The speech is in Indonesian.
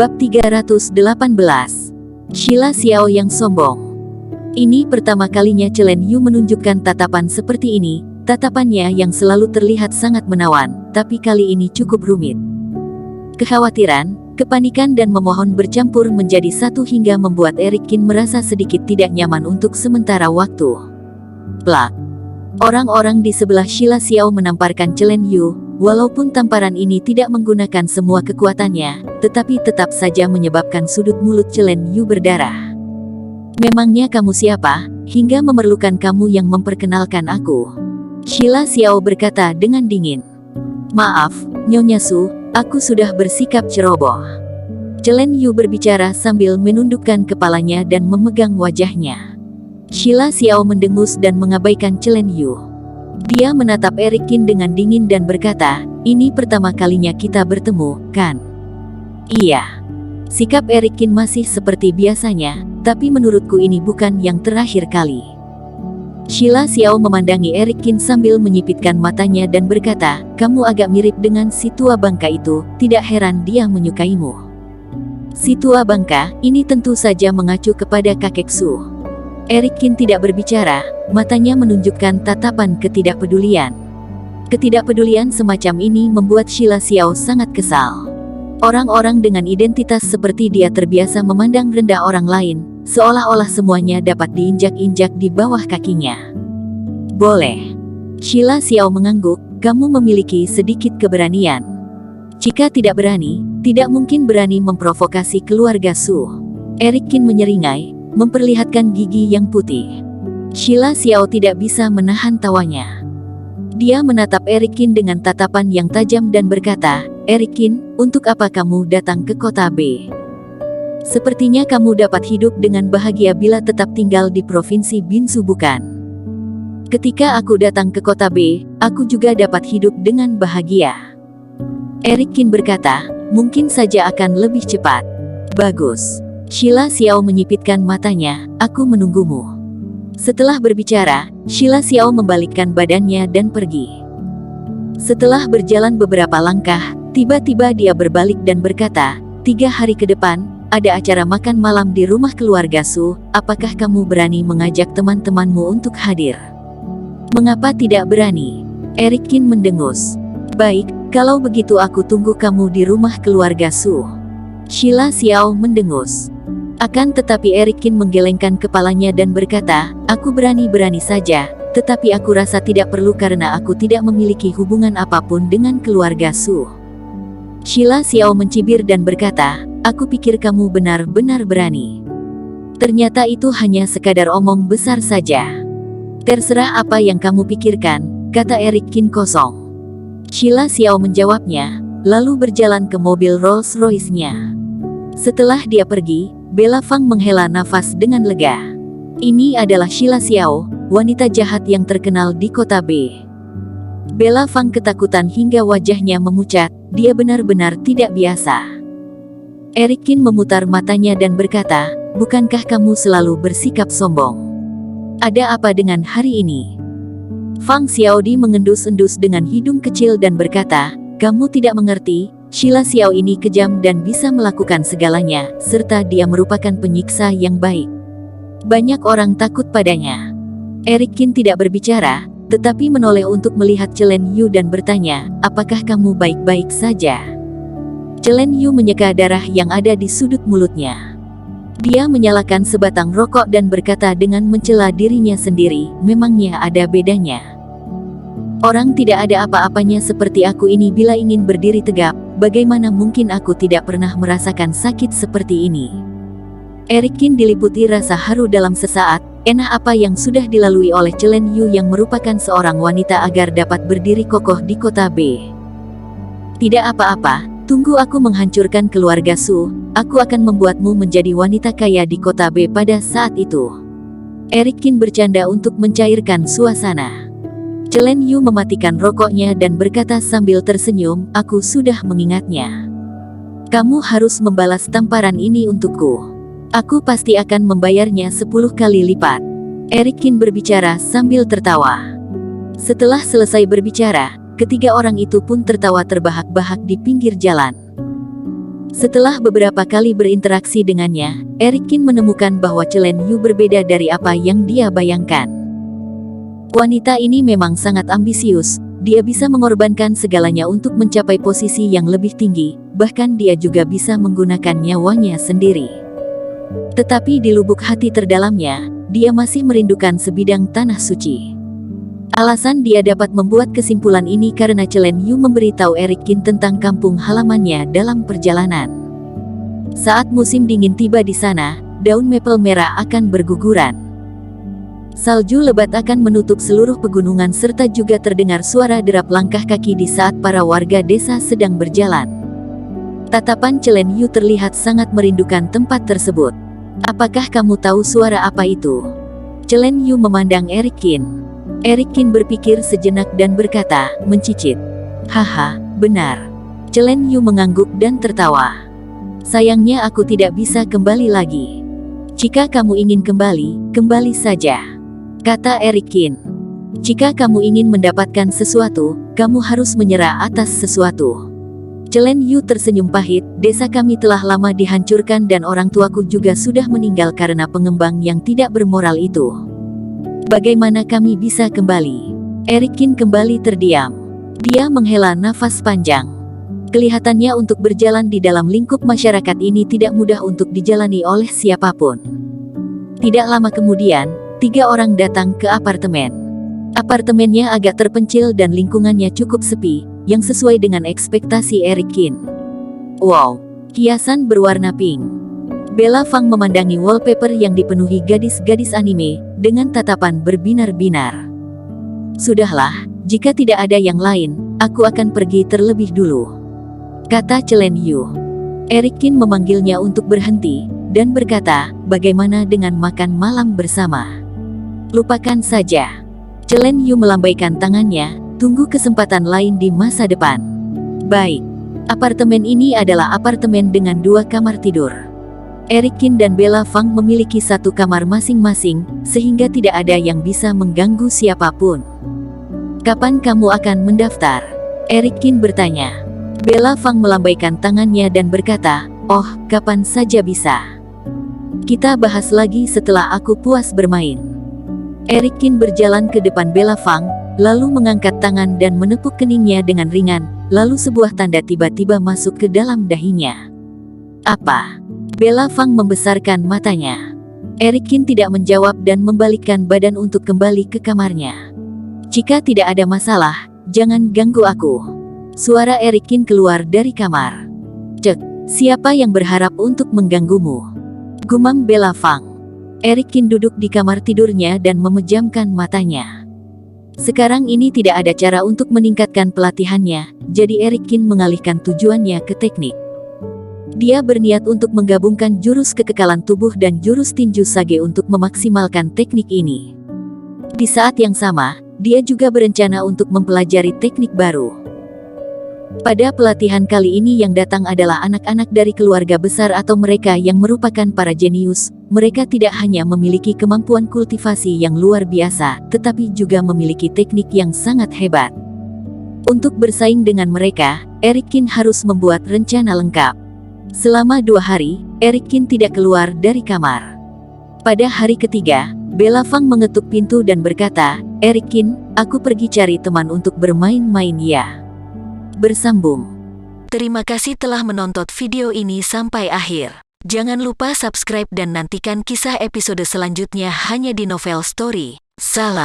Bab 318. Sheila Xiao yang sombong. Ini pertama kalinya Chen Yu menunjukkan tatapan seperti ini. Tatapannya yang selalu terlihat sangat menawan, tapi kali ini cukup rumit. Kekhawatiran, kepanikan dan memohon bercampur menjadi satu hingga membuat Eric Qin merasa sedikit tidak nyaman untuk sementara waktu. Plak. Orang-orang di sebelah Sheila Xiao menamparkan Chen Yu. Walaupun tamparan ini tidak menggunakan semua kekuatannya, tetapi tetap saja menyebabkan sudut mulut Chen Yu berdarah. Memangnya kamu siapa, hingga memerlukan kamu yang memperkenalkan aku? Sheila Xiao berkata dengan dingin. Maaf, Nyonya Su, aku sudah bersikap ceroboh. Chen Yu berbicara sambil menundukkan kepalanya dan memegang wajahnya. Sheila Xiao mendengus dan mengabaikan Chen Yu. Dia menatap Eric Qin dengan dingin dan berkata, ini pertama kalinya kita bertemu, kan? Iya. Sikap Eric Qin masih seperti biasanya, tapi menurutku ini bukan yang terakhir kali. Sheila Xiao memandangi Eric Qin sambil menyipitkan matanya dan berkata, kamu agak mirip dengan si tua bangka itu, tidak heran dia menyukaimu. Si tua bangka, ini tentu saja mengacu kepada kakek Su. Eric Qin tidak berbicara, matanya menunjukkan tatapan ketidakpedulian. Ketidakpedulian semacam ini membuat Sheila Xiao sangat kesal. Orang-orang dengan identitas seperti dia terbiasa memandang rendah orang lain, seolah-olah semuanya dapat diinjak-injak di bawah kakinya. Boleh. Sheila Xiao mengangguk, kamu memiliki sedikit keberanian. Jika tidak berani, tidak mungkin berani memprovokasi keluarga Su. Eric Qin menyeringai, memperlihatkan gigi yang putih. Sheila Xiao tidak bisa menahan tawanya. Dia menatap Eric Qin dengan tatapan yang tajam dan berkata, Eric Qin, untuk apa kamu datang ke kota B? Sepertinya kamu dapat hidup dengan bahagia bila tetap tinggal di provinsi Binsu bukan? Ketika aku datang ke kota B, aku juga dapat hidup dengan bahagia. Eric Qin berkata, mungkin saja akan lebih cepat. Bagus. Sheila Xiao menyipitkan matanya, aku menunggumu. Setelah berbicara, Sheila Xiao membalikkan badannya dan pergi. Setelah berjalan beberapa langkah, tiba-tiba dia berbalik dan berkata, 3 hari ke depan, ada acara makan malam di rumah keluarga Su, apakah kamu berani mengajak teman-temanmu untuk hadir? Mengapa tidak berani? Eric Qin mendengus. Baik, kalau begitu aku tunggu kamu di rumah keluarga Su. Sheila Xiao mendengus. Akan tetapi Eric Qin menggelengkan kepalanya dan berkata, aku berani-berani saja, tetapi aku rasa tidak perlu karena aku tidak memiliki hubungan apapun dengan keluarga Su. Sheila Xiao mencibir dan berkata, aku pikir kamu benar-benar berani. Ternyata itu hanya sekadar omong besar saja. Terserah apa yang kamu pikirkan, kata Eric Qin kosong. Sheila Xiao menjawabnya, lalu berjalan ke mobil Rolls-Royce-nya. Setelah dia pergi, Bella Fang menghela nafas dengan lega. Ini adalah Sheila Xiao, wanita jahat yang terkenal di kota B. Bella Fang ketakutan hingga wajahnya memucat, dia benar-benar tidak biasa. Eric Qin memutar matanya dan berkata, bukankah kamu selalu bersikap sombong? Ada apa dengan hari ini? Fang Xiaodi mengendus-endus dengan hidung kecil dan berkata, kamu tidak mengerti, Sheila Xiao ini kejam dan bisa melakukan segalanya, serta dia merupakan penyiksa yang baik. Banyak orang takut padanya. Eric Qin tidak berbicara, tetapi menoleh untuk melihat Chen Yu dan bertanya, apakah kamu baik-baik saja? Chen Yu menyeka darah yang ada di sudut mulutnya. Dia menyalakan sebatang rokok dan berkata dengan mencela dirinya sendiri, memangnya ada bedanya. Orang tidak ada apa-apanya seperti aku ini bila ingin berdiri tegap, bagaimana mungkin aku tidak pernah merasakan sakit seperti ini? Eric Qin diliputi rasa haru dalam sesaat, enak apa yang sudah dilalui oleh Chen Yu yang merupakan seorang wanita agar dapat berdiri kokoh di kota B. Tidak apa-apa, tunggu aku menghancurkan keluarga Su, aku akan membuatmu menjadi wanita kaya di kota B pada saat itu. Eric Qin bercanda untuk mencairkan suasana. Chen Yu mematikan rokoknya dan berkata sambil tersenyum, aku sudah mengingatnya. Kamu harus membalas tamparan ini untukku. Aku pasti akan membayarnya 10 kali lipat. Eric Qin berbicara sambil tertawa. Setelah selesai berbicara, ketiga orang itu pun tertawa terbahak-bahak di pinggir jalan. Setelah beberapa kali berinteraksi dengannya, Eric-kin menemukan bahwa Chelen Yu berbeda dari apa yang dia bayangkan. Wanita ini memang sangat ambisius, dia bisa mengorbankan segalanya untuk mencapai posisi yang lebih tinggi, bahkan dia juga bisa menggunakan nyawanya sendiri. Tetapi di lubuk hati terdalamnya, dia masih merindukan sebidang tanah suci. Alasan dia dapat membuat kesimpulan ini karena Chelen Yu memberitahu Eric-kin tentang kampung halamannya dalam perjalanan. Saat musim dingin tiba di sana, daun maple merah akan berguguran. Salju lebat akan menutup seluruh pegunungan serta juga terdengar suara derap langkah kaki di saat para warga desa sedang berjalan. Tatapan Chelen Yu terlihat sangat merindukan tempat tersebut. Apakah kamu tahu suara apa itu? Chelen Yu memandang Eric-kin. Eric-kin berpikir sejenak dan berkata, mencicit. Haha, benar. Chelen Yu mengangguk dan tertawa. Sayangnya aku tidak bisa kembali lagi. Jika kamu ingin kembali, kembali saja, kata Eric-kin. Jika kamu ingin mendapatkan sesuatu, kamu harus menyerah atas sesuatu. Chelen Yu tersenyum pahit, desa kami telah lama dihancurkan dan orang tuaku juga sudah meninggal karena pengembang yang tidak bermoral itu. Bagaimana kami bisa kembali? Eric-kin kembali terdiam. Dia menghela nafas panjang. Kelihatannya untuk berjalan di dalam lingkup masyarakat ini tidak mudah untuk dijalani oleh siapapun. Tidak lama kemudian, 3 orang datang ke apartemen. Apartemennya agak terpencil dan lingkungannya cukup sepi, yang sesuai dengan ekspektasi Eric-kin. Wow, hiasan berwarna pink. Bella Fang memandangi wallpaper yang dipenuhi gadis-gadis anime, dengan tatapan berbinar-binar. Sudahlah, jika tidak ada yang lain, aku akan pergi terlebih dulu, kata Chelen Yu. Eric-kin memanggilnya untuk berhenti, dan berkata, bagaimana dengan makan malam bersama? Lupakan saja. Chelen Yu melambaikan tangannya, tunggu kesempatan lain di masa depan. Baik. Apartemen ini adalah apartemen dengan 2 kamar tidur. Eric-kin dan Bella Fang memiliki 1 kamar masing-masing, sehingga tidak ada yang bisa mengganggu siapapun. Kapan kamu akan mendaftar? Eric-kin bertanya. Bella Fang melambaikan tangannya dan berkata, oh, kapan saja bisa. Kita bahas lagi setelah aku puas bermain. Eric-kin berjalan ke depan Bella Fang, lalu mengangkat tangan dan menepuk keningnya dengan ringan, lalu sebuah tanda tiba-tiba masuk ke dalam dahinya. Apa? Bella Fang membesarkan matanya. Eric-kin tidak menjawab dan membalikkan badan untuk kembali ke kamarnya. Jika tidak ada masalah, jangan ganggu aku. Suara Eric-kin keluar dari kamar. Cek, siapa yang berharap untuk mengganggumu? Gumam Bella Fang. Eric-kin duduk di kamar tidurnya dan memejamkan matanya. Sekarang ini tidak ada cara untuk meningkatkan pelatihannya, jadi Eric-kin mengalihkan tujuannya ke teknik. Dia berniat untuk menggabungkan jurus kekekalan tubuh dan jurus tinju sage untuk memaksimalkan teknik ini. Di saat yang sama, dia juga berencana untuk mempelajari teknik baru. Pada pelatihan kali ini yang datang adalah anak-anak dari keluarga besar atau mereka yang merupakan para jenius. Mereka tidak hanya memiliki kemampuan kultivasi yang luar biasa, tetapi juga memiliki teknik yang sangat hebat. Untuk bersaing dengan mereka, Eric-kin harus membuat rencana lengkap. Selama 2 hari, Eric-kin tidak keluar dari kamar. Pada hari ketiga, Bella Fang mengetuk pintu dan berkata, Eric-kin, aku pergi cari teman untuk bermain-main ya. Bersambung. Terima kasih telah menonton video ini sampai akhir. Jangan lupa subscribe dan nantikan kisah episode selanjutnya hanya di Novel Story. Salam.